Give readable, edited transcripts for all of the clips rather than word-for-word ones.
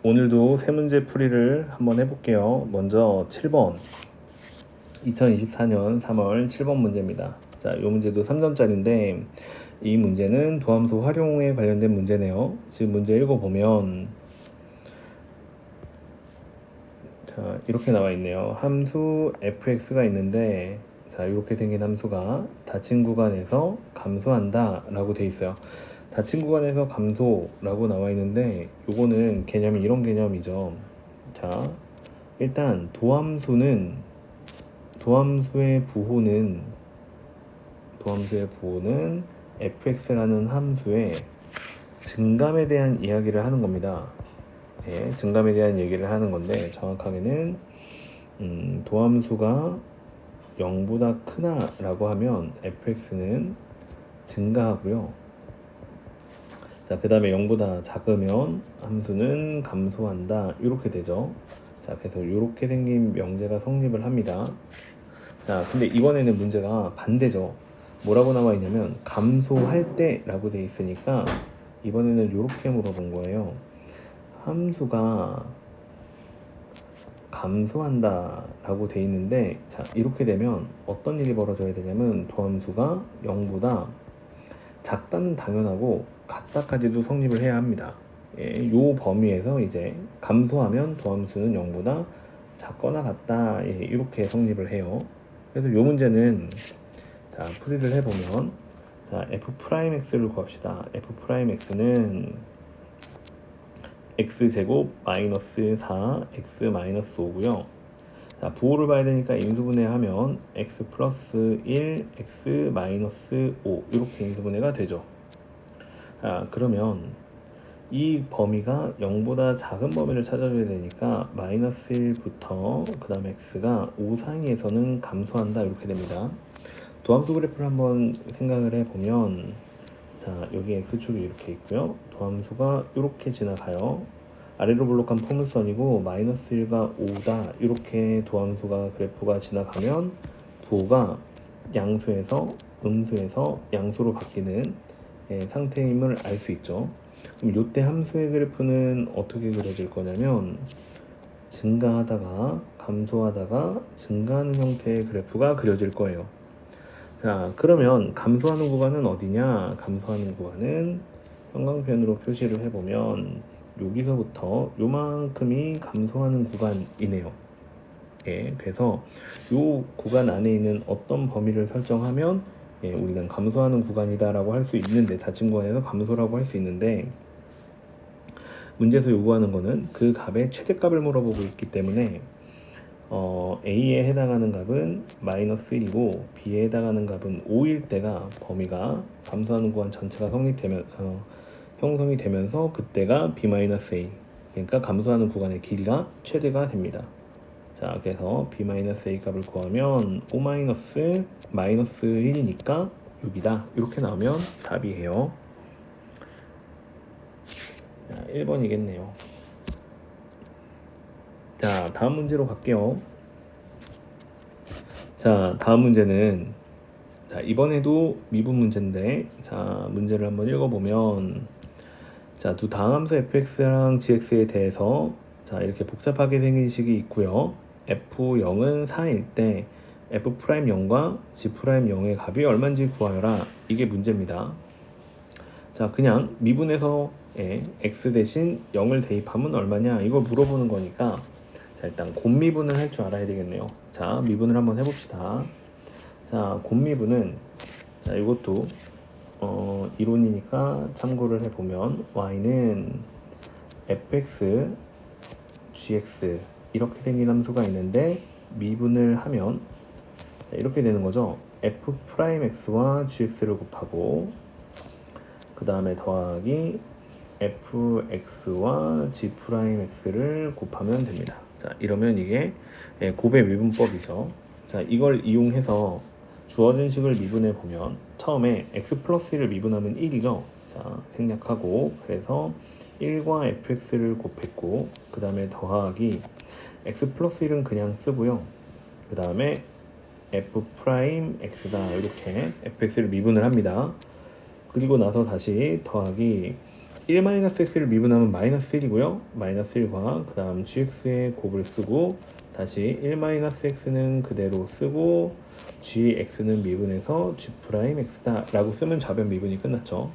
오늘도 세 문제 풀이를 한번 해볼게요. 먼저 7번 2024년 3월 7번 문제입니다. 자, 이 문제도 3점짜리인데 이 문제는 도함수 활용에 관련된 문제네요. 지금 문제 읽어보면 자, 이렇게 나와 있네요. 함수 fx가 있는데 자, 이렇게 생긴 함수가 닫힌 구간에서 감소한다 라고 돼 있어요. 닫힌 구간에서 감소라고 나와 있는데 요거는 개념이 이런 개념이죠. 자, 일단 도함수의 부호는 fx라는 함수의 증감에 대한 이야기를 하는 겁니다. 예, 증감에 대한 얘기를 하는 건데 정확하게는 도함수가 0보다 크나 라고 하면 fx는 증가하고요. 자, 그 다음에 0보다 작으면 함수는 감소한다 이렇게 되죠. 자, 그래서 이렇게 생긴 명제가 성립을 합니다. 자, 근데 이번에는 문제가 반대죠. 뭐라고 나와 있냐면 감소할 때 라고 돼 있으니까 이번에는 이렇게 물어본 거예요. 함수가 감소한다 라고 돼 있는데 자, 이렇게 되면 어떤 일이 벌어져야 되냐면 도함수가 0보다 작다는 당연하고 같다까지도 성립을 해야 합니다. 예, 요 범위에서 이제 감소하면 도함수는 0보다 작거나 같다, 예, 이렇게 성립을 해요. 그래서 요 문제는 자, 풀이를 해보면 자, f'x를 구합시다. f'x는 x제곱 마이너스 4 x 마이너스 5고요. 자, 부호를 봐야 되니까 인수분해하면 x 플러스 1 x 마이너스 5 이렇게 인수분해가 되죠. 자, 그러면 이 범위가 0보다 작은 범위를 찾아줘야 되니까 마이너스 1부터 그 다음에 x가 5 상위에서는 감소한다 이렇게 됩니다. 도함수 그래프를 한번 생각을 해보면 자, 여기 x축이 이렇게 있고요. 도함수가 이렇게 지나가요. 아래로 볼록한 포물선이고 마이너스 1과 5다 이렇게 도함수가 그래프가 지나가면 부호가 양수에서 음수에서 양수로 바뀌는 상태임을 알 수 있죠. 그럼 이때 함수의 그래프는 어떻게 그려질 거냐면 증가하다가 감소하다가 증가하는 형태의 그래프가 그려질 거예요. 자, 그러면 감소하는 구간은 어디냐? 감소하는 구간은 형광펜으로 표시를 해보면 여기서부터 요만큼이 감소하는 구간이네요. 예, 그래서 요 구간 안에 있는 어떤 범위를 설정하면 예, 우리는 감소하는 구간이다라고 할 수 있는데 닫힌 구간에서 감소라고 할 수 있는데 문제에서 요구하는 거는 그 값의 최대값을 물어보고 있기 때문에 A에 해당하는 값은 마이너스 1이고 B에 해당하는 값은 5일 때가 범위가 감소하는 구간 전체가 형성이 되면서 그때가 B-A 그러니까 감소하는 구간의 길이가 최대가 됩니다. 자, 그래서 B-A 값을 구하면 5 마이너스 1이니까 6이다 이렇게 나오면 답이에요. 자, 1번이겠네요. 자, 다음 문제로 갈게요. 자, 다음 문제는 자, 이번에도 미분 문제인데 자, 문제를 한번 읽어보면 자, 두 다항함수 fx랑 gx에 대해서 자, 이렇게 복잡하게 생긴 식이 있고요. f0은 4일 때 f'0과 g'0의 값이 얼마인지 구하여라. 이게 문제입니다. 자, 그냥 미분에서 x 대신 0을 대입하면 얼마냐 이걸 물어보는 거니까 자, 일단 곱미분을 할 줄 알아야 되겠네요. 자, 미분을 한번 해봅시다. 자, 곱미분은 자, 이것도 이론이니까 참고를 해보면 y는 fx, gx 이렇게 생긴 함수가 있는데 미분을 하면 자, 이렇게 되는 거죠. f'x와 gx를 곱하고 그 다음에 더하기 fx와 g'x를 곱하면 됩니다. 자, 이러면 이게 곱의 미분법이죠. 자, 이걸 이용해서 주어진 식을 미분해 보면 처음에 x 플러스 1을 미분하면 1이죠. 자, 생략하고 그래서 1과 fx를 곱했고 그 다음에 더하기 x 플러스 1은 그냥 쓰고요. 그 다음에 f'x다 이렇게 fx를 미분을 합니다. 그리고 나서 다시 더하기 1-x를 미분하면 -1이고요. -1과 그 다음 gx의 곱을 쓰고 다시 1-x는 그대로 쓰고 gx는 미분해서 g'x다 라고 쓰면 좌변 미분이 끝났죠.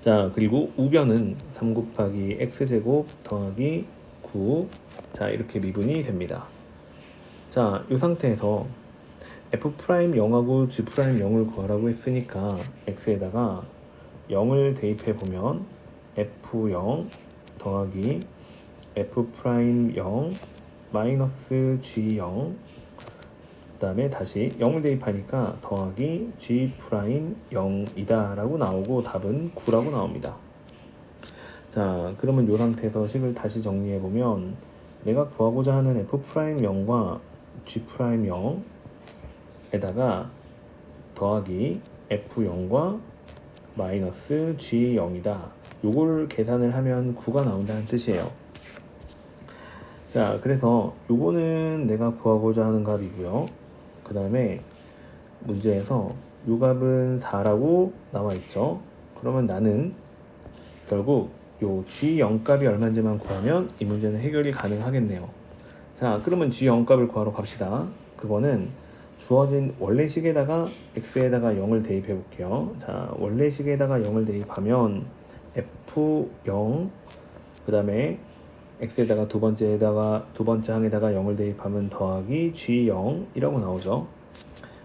자, 그리고 우변은 3 곱하기 x제곱 더하기 9. 자, 이렇게 미분이 됩니다. 자, 이 상태에서 f'0하고 g'0을 구하라고 했으니까 x에다가 0을 대입해 보면 f0 더하기 f'0 마이너스 g0 그 다음에 다시 0을 대입하니까 더하기 g'0이다 라고 나오고 답은 9라고 나옵니다. 자, 그러면 이 상태에서 식을 다시 정리해 보면 내가 구하고자 하는 f'0과 g'0에다가 더하기 f0과 마이너스 g0이다. 요걸 계산을 하면 9가 나온다는 뜻이에요. 자, 그래서 요거는 내가 구하고자 하는 값이고요. 그 다음에 문제에서 요 값은 4라고 나와 있죠. 그러면 나는 결국 요 g0 값이 얼마인지만 구하면 이 문제는 해결이 가능하겠네요. 자, 그러면 g0 값을 구하러 갑시다. 그거는 주어진 원래 식에다가 x에다가 0을 대입해 볼게요. 자, 원래 식에다가 0을 대입하면 f0 그 다음에 x에다가 두 번째 항에다가 0을 대입하면 더하기 g0이라고 나오죠.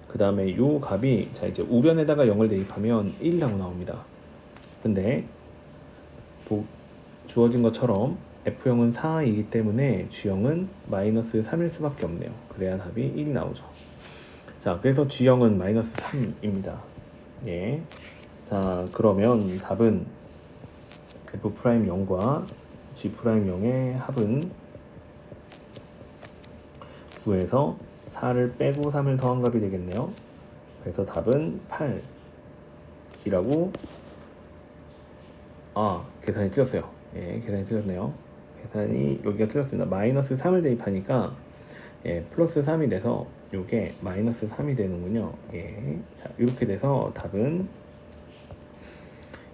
그 다음에 요 값이 자 이제 우변에다가 0을 대입하면 1이라고 나옵니다. 근데 주어진 것처럼 f0은 4이기 때문에 g0은 마이너스 3일 수밖에 없네요. 그래야 답이 1이 나오죠. 자, 그래서 g0은 마이너스 3입니다. 예. 자, 그러면 답은 f'0과 g'0의 합은 9에서 4를 빼고 3을 더한 값이 되겠네요. 그래서 답은 8이라고 계산이 틀렸어요. 예, 계산이 틀렸네요. 계산이 여기가 틀렸습니다. 마이너스 3을 대입하니까 플러스 3이 돼서 요게 마이너스 3이 되는군요. 예. 자, 이렇게 돼서 답은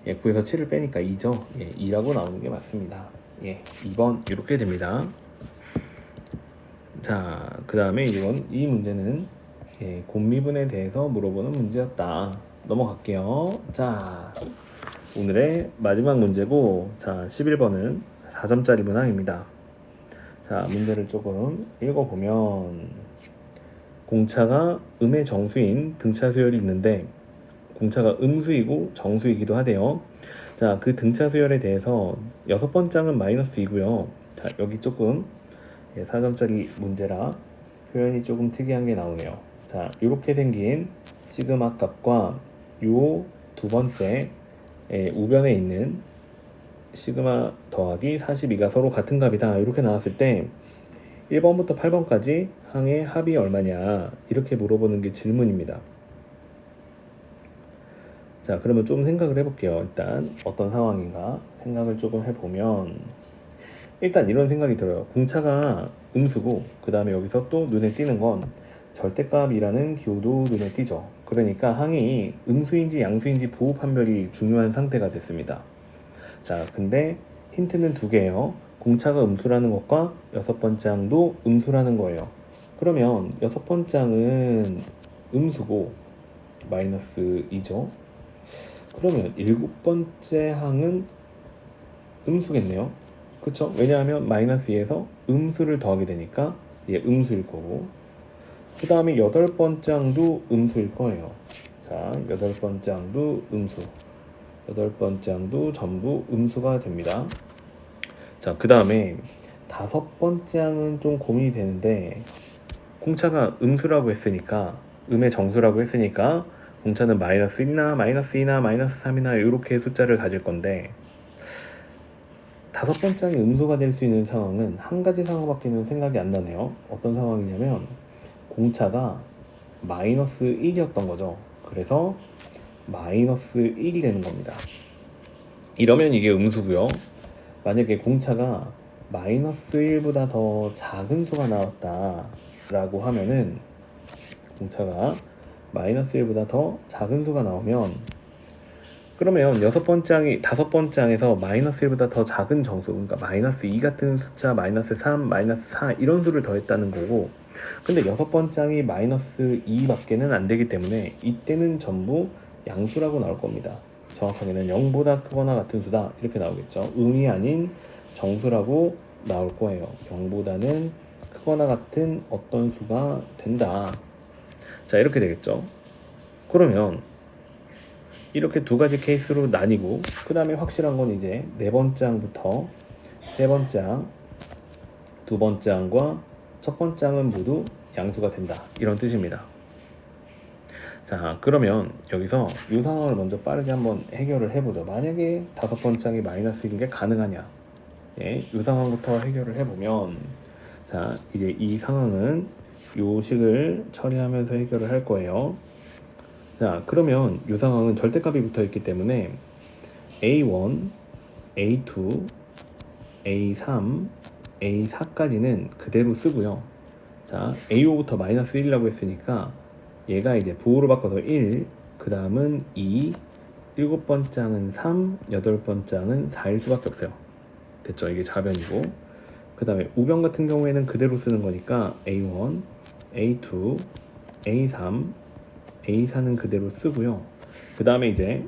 9에서 7을 빼니까 2죠. 2라고 나오는 게 맞습니다. 2번 이렇게 됩니다. 자, 그 다음에 이 문제는 곱미분에 대해서 물어보는 문제였다. 넘어갈게요. 자, 오늘의 마지막 문제고, 자, 11번은 4점짜리 문항입니다. 자, 문제를 조금 읽어보면 공차가 음의 정수인 등차 수열이 있는데 공차가 음수이고 정수이기도 하대요. 자, 그 등차 수열에 대해서 6번째 항은 마이너스 2고요. 자, 여기 조금 4점짜리 문제라 표현이 조금 특이한 게 나오네요. 자, 이렇게 생긴 시그마 값과 요 두 번째 우변에 있는 시그마 더하기 42가 서로 같은 값이다. 이렇게 나왔을 때 1번부터 8번까지 항의 합이 얼마냐 이렇게 물어보는 게 질문입니다. 자, 그러면 좀 생각을 해볼게요. 일단 어떤 상황인가 생각을 조금 해보면 일단 이런 생각이 들어요. 공차가 음수고 그 다음에 여기서 또 눈에 띄는 건 절대값이라는 기호도 눈에 띄죠. 그러니까 항이 음수인지 양수인지 보호 판별이 중요한 상태가 됐습니다. 자, 근데 힌트는 두 개예요. 공차가 음수라는 것과 6번째 항도 음수라는 거예요. 그러면 6번째 항은 음수고 마이너스 2죠. 그러면 7번째 항은 음수겠네요. 그쵸? 왜냐하면 마이너스 2에서 음수를 더하게 되니까 얘 음수일 거고, 그 다음에 8번째 항도 음수일 거예요. 자, 8번째 항도 음수, 8번째 항도 전부 음수가 됩니다. 자, 그 다음에 5번째 항은 좀 고민이 되는데 공차가 음수라고 했으니까 음의 정수라고 했으니까 공차는 마이너스 1이나 마이너스 2나 마이너스 3이나 이렇게 숫자를 가질 건데 5번째 항이 음수가 될 수 있는 상황은 한 가지 상황밖에는 생각이 안 나네요. 어떤 상황이냐면 공차가 마이너스 1이었던 거죠. 그래서 마이너스 1이 되는 겁니다. 이러면 이게 음수고요. 만약에 공차가 마이너스 1보다 더 작은 수가 나왔다 라고 하면은 공차가 마이너스 1보다 더 작은 수가 나오면 그러면 다섯 번째 항에서 마이너스 1보다 더 작은 정수, 그러니까 마이너스 2 같은 숫자, 마이너스 3, 마이너스 4 이런 수를 더했다는 거고, 근데 여섯 번째 항이 마이너스 2밖에는 안 되기 때문에 이때는 전부 양수라고 나올 겁니다. 정확하게는 0보다 크거나 같은 수다 이렇게 나오겠죠. 음이 아닌 정수라고 나올 거예요. 0보다는 크거나 같은 어떤 수가 된다. 자, 이렇게 되겠죠. 그러면 이렇게 두 가지 케이스로 나뉘고, 그 다음에 확실한 건 이제 네 번째 항부터 세 번째 항, 두 번째 항과 첫 번째 항은 모두 양수가 된다, 이런 뜻입니다. 자, 그러면 여기서 이 상황을 먼저 빠르게 한번 해결을 해보죠. 만약에 다섯 번째 항이 마이너스인 게 가능하냐, 이 상황부터 해결을 해보면, 자, 이제 이 상황은 요 식을 처리하면서 해결을 할 거예요. 자, 그러면 이 상황은 절대값이 붙어 있기 때문에 A1, A2, A3, A4까지는 그대로 쓰고요. 자, A5부터 마이너스 1이라고 했으니까 얘가 이제 부호를 바꿔서 1, 그 다음은 2, 일곱 번째 항은 3, 여덟 번째 항은 4일 수밖에 없어요. 됐죠? 이게 좌변이고, 그 다음에 우변 같은 경우에는 그대로 쓰는 거니까 A1, A2, A3, A4는 그대로 쓰고요. 그 다음에 이제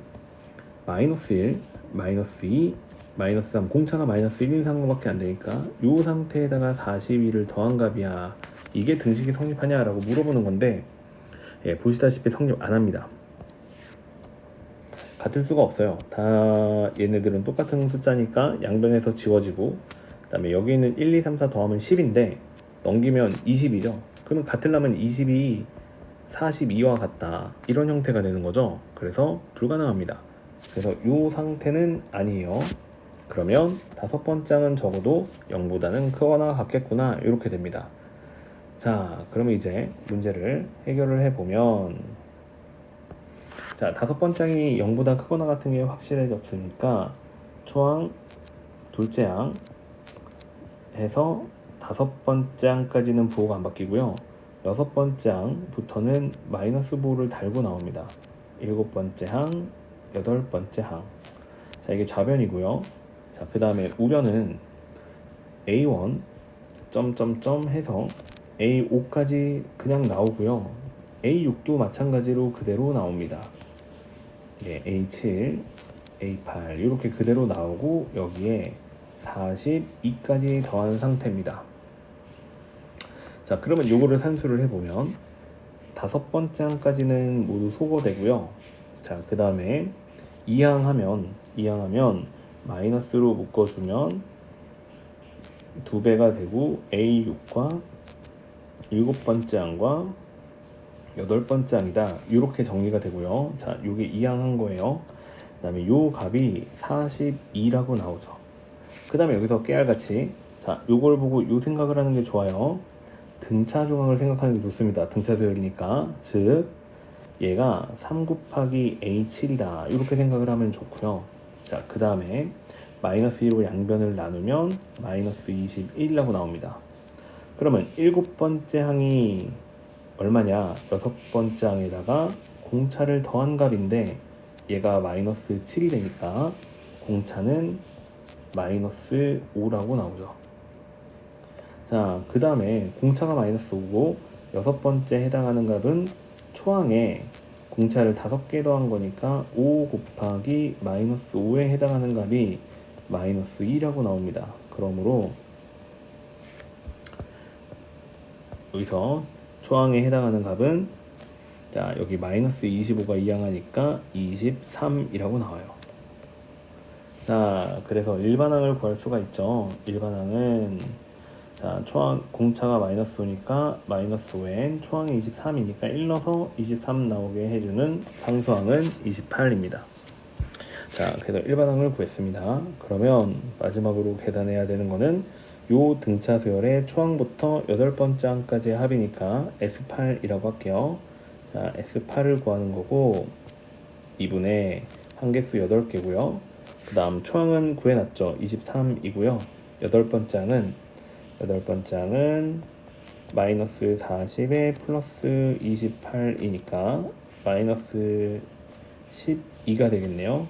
마이너스 1, 마이너스 2, 마이너스 3, 공차가 마이너스 1인 상황밖에 안 되니까 이 상태에다가 42를 더한 값이야, 이게 등식이 성립하냐 라고 물어보는 건데, 보시다시피 성립 안 합니다. 같을 수가 없어요. 다 얘네들은 똑같은 숫자니까 양변에서 지워지고, 그 다음에 여기 있는 1, 2, 3, 4 더하면 10인데 넘기면 20이죠. 그러면 같으려면 20이 42와 같다, 이런 형태가 되는 거죠. 그래서 불가능합니다. 그래서 이 상태는 아니에요. 그러면 다섯 번째 항은 적어도 0보다는 크거나 같겠구나, 이렇게 됩니다. 자, 그러면 이제 문제를 해결을 해보면, 자, 다섯 번째 항이 0보다 크거나 같은 게 확실해졌으니까 초항, 둘째 항 해서 다섯 번째 항까지는 부호가 안 바뀌고요. 여섯 번째 항부터는 마이너스 부호를 달고 나옵니다. 일곱 번째 항, 여덟 번째 항. 자, 이게 좌변이고요. 자, 그 다음에 우변은 A1 점점점 해서 A5까지 그냥 나오고요. A6도 마찬가지로 그대로 나옵니다. A7, A8 이렇게 그대로 나오고 여기에 42까지 더한 상태입니다. 자, 그러면 요거를 산수를 해보면 다섯 번째 항까지는 모두 소거되고요. 자, 그 다음에 2항하면 마이너스로 묶어주면 2배가 되고 A6과 일곱 번째 항과 여덟 번째 항이다, 이렇게 정리가 되고요. 자, 요게 2항 한 거예요. 그 다음에 요 값이 42라고 나오죠. 그 다음에 여기서 깨알같이, 자, 요걸 보고 요 생각을 하는 게 좋아요. 등차 중항을 생각하는 게 좋습니다. 등차 수열이니까. 즉 얘가 3 곱하기 A7이다, 이렇게 생각을 하면 좋고요. 자, 그 다음에 마이너스 1로 양변을 나누면 마이너스 21이라고 나옵니다. 그러면 일곱 번째 항이 얼마냐, 여섯 번째 항에다가 공차를 더한 값인데 얘가 마이너스 7이 되니까 공차는 마이너스 5라고 나오죠. 자, 그 다음에 공차가 마이너스 5고 여섯 번째 해당하는 값은 초항에 공차를 5개 더한 거니까 5 곱하기 마이너스 5에 해당하는 값이 마이너스 2라고 나옵니다. 그러므로 여기서 초항에 해당하는 값은, 자, 여기 마이너스 25가 이항하니까 23이라고 나와요. 자, 그래서 일반항을 구할 수가 있죠. 일반항은, 자, 초항 공차가 마이너스 5니까 마이너스 5n, 초항이 23이니까 1 넣어서 23 나오게 해주는 상수항은 28입니다. 자, 그래서 일반항을 구했습니다. 그러면 마지막으로 계산해야 되는 거는 요 등차 수열의 초항부터 여덟 번째 항까지의 합이니까 S8이라고 할게요. 자, S8을 구하는 거고 2분의 한개수 8개고요. 그 다음 초항은 구해놨죠. 23이고요. 여덟 번째 항은 마이너스 40에 플러스 28이니까 마이너스 12가 되겠네요.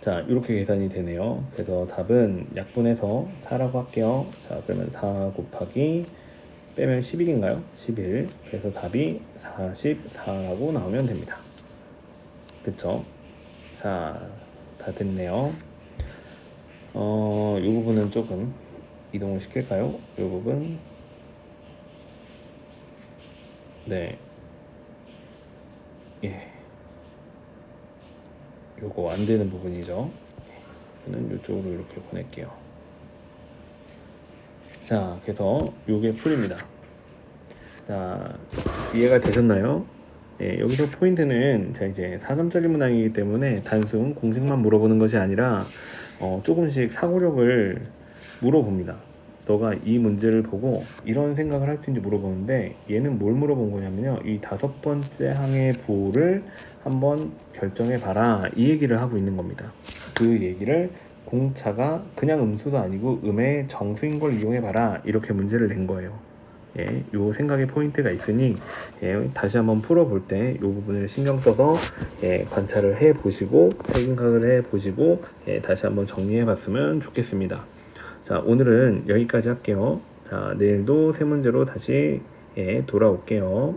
자, 이렇게 계산이 되네요. 그래서 답은 약분해서 4라고 할게요. 자, 그러면 4 곱하기 빼면 11인가요? 11. 그래서 답이 44라고 나오면 됩니다. 됐죠? 자, 다 됐네요. 이 부분은 조금 이동을 시킬까요? 이 부분. 네. 예. 요거 안 되는 부분이죠. 저는 이쪽으로 이렇게 보낼게요. 자, 그래서 요게 풀입니다. 자, 이해가 되셨나요? 예, 여기서 포인트는 자 이제 4점짜리 문항이기 때문에 단순 공식만 물어보는 것이 아니라 조금씩 사고력을 물어봅니다. 너가 이 문제를 보고 이런 생각을 할 수 있는지 물어보는데 얘는 뭘 물어본 거냐면요. 이 5번째 항의 부호를 한번 결정해 봐라 이 얘기를 하고 있는 겁니다. 그 얘기를 공차가 그냥 음수도 아니고 음의 정수인 걸 이용해 봐라 이렇게 문제를 낸 거예요. 예, 요 생각의 포인트가 있으니 예, 다시 한번 풀어볼 때 이 부분을 신경 써서 예, 관찰을 해 보시고 생각을 해 보시고 예, 다시 한번 정리해 봤으면 좋겠습니다. 자, 오늘은 여기까지 할게요. 자, 내일도 세 문제로 다시 예, 돌아올게요.